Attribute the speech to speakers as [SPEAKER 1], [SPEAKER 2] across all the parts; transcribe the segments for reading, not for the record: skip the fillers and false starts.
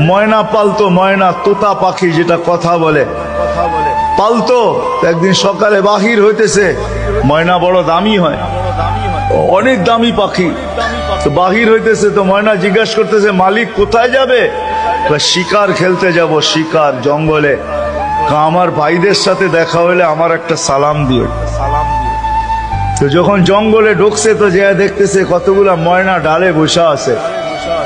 [SPEAKER 1] ময়না পালতো, ময়না তোতা পাখি যেটা কথা বলে পালতো। একদিন সকালে বাহির হইতেছে, ময়না বড় দামি হয়, অনেক দামি পাখি। তো বাহির হইতেছে, তো ময়না জিজ্ঞাসা করতেছে মালিক কোথায় যাবে? শিকার খেলতে যাব, শিকার জঙ্গলে। আমার ভাইদের সাথে দেখা হইলে আমার একটা সালাম দিও। তো যখন জঙ্গলে ঢুকছে তো যে দেখতেছে কতগুলা ময়না ডালে বসা আছে,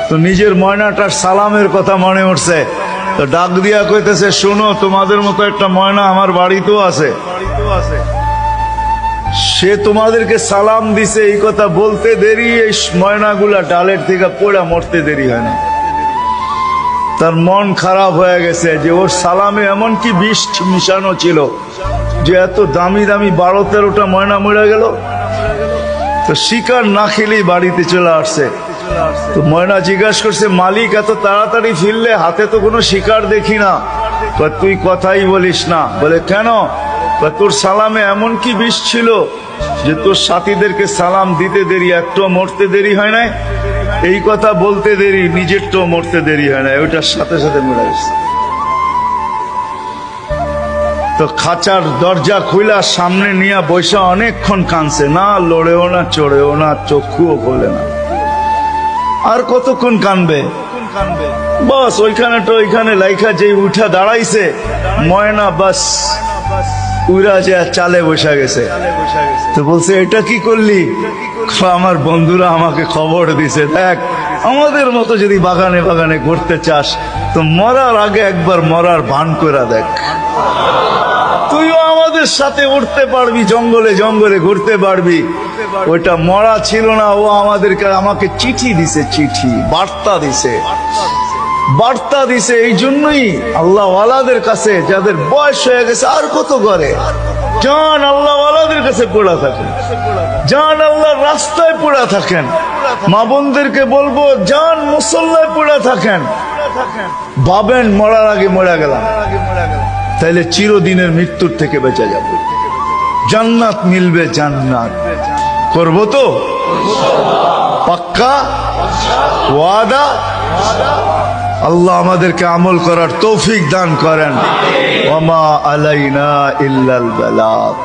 [SPEAKER 1] তো নিজের ময়নাটার সালামের কথা মনে উঠছে। তো ডাক দিয়া কইতেছে, শোনো, তোমাদের মতো একটা ময়না আমার বাড়িতেও আছে, সে তোমাদেরকে সালাম দিছে। এই কথা বলতে দেরি, এই ময়নাগুলা ডালের থেকে পড়া মরতে দেরি হয় না। তার মন খারাপ হয়ে গেছে যে ওর সালামে এমন কি বিষ মিশানো ছিল যে এত দামি দামি 12-13টা ময়না মরে গেল। তো শিকার না খেলেই বাড়িতে চলে আসছে। তো ময়না জিজ্ঞাসা করছে, মালিক এত তাড়াতাড়ি ফিরলে, হাতে তো কোনো শিকার দেখি না। তুই কথাই বলিস না। বলে কেন? তোর সালামে এমন কি বিষ ছিল যে তোর সাথীদেরকে সালাম দিতে দেরি, একটু মরতে দেরি হয় নাই। এই কথা বলতে দেরি, নিজেরটাও মরতে দেরি হয় না, ওইটার সাথে সাথে মরে গেছে। তো খাঁচার দরজা খুইলা সামনে নিয়ে বৈশা অনেকক্ষণ কাঁদছে, না লড়েও না, চড়েও না, চক্ষুও খোলে না। আর কতক্ষণ কাঁদবে? বাস ওইখানে তো ওইখানে লাইখা যে উঠা দাঁড়াইছে ময়না, বাস উড়া যে চালে বসা গেছে। তো বলছে, এটা কি করলি? আমার বন্ধুরা আমাকে খবর দিছে, দেখ আমাদের মতো যদি বাগানে বাগানে ঘুরতে চাস তো মরার আগে একবার মরার ভান করে দেখ, তুইও আমাদের সাথে উঠতে পারবি, জঙ্গলে জঙ্গলে ঘুরতে পারবি। ওইটা মরা ছিল না, ও আমাকে চিঠি দিছে, চিঠি বার্তা দিছে, বার্তা দিছে। এই জন্যই আল্লাহ ওয়ালাদের কাছে, যাদের বয়স হয়ে গেছে আর কত করে, জান আল্লাহ ওয়ালাদের কাছে পড়া থাকেন, জান আল্লাহর রাস্তায় পড়া থাকেন। মা বোনদেরকে বলবো, জান মুসল্লায় পড়া থাকেন। ভাবেন মরার আগে মরে গেলাম, তাইলে চিরদিনের মৃত্যুর থেকে বেঁচে যাব, জান্নাত মিলবে। জান্নাত করবো তো? পাক্কা ওয়াদা? আল্লাহ আমাদেরকে আমল করার তৌফিক দান করেন। ওয়া মা আলাইনা ইল্লাল বালাগ।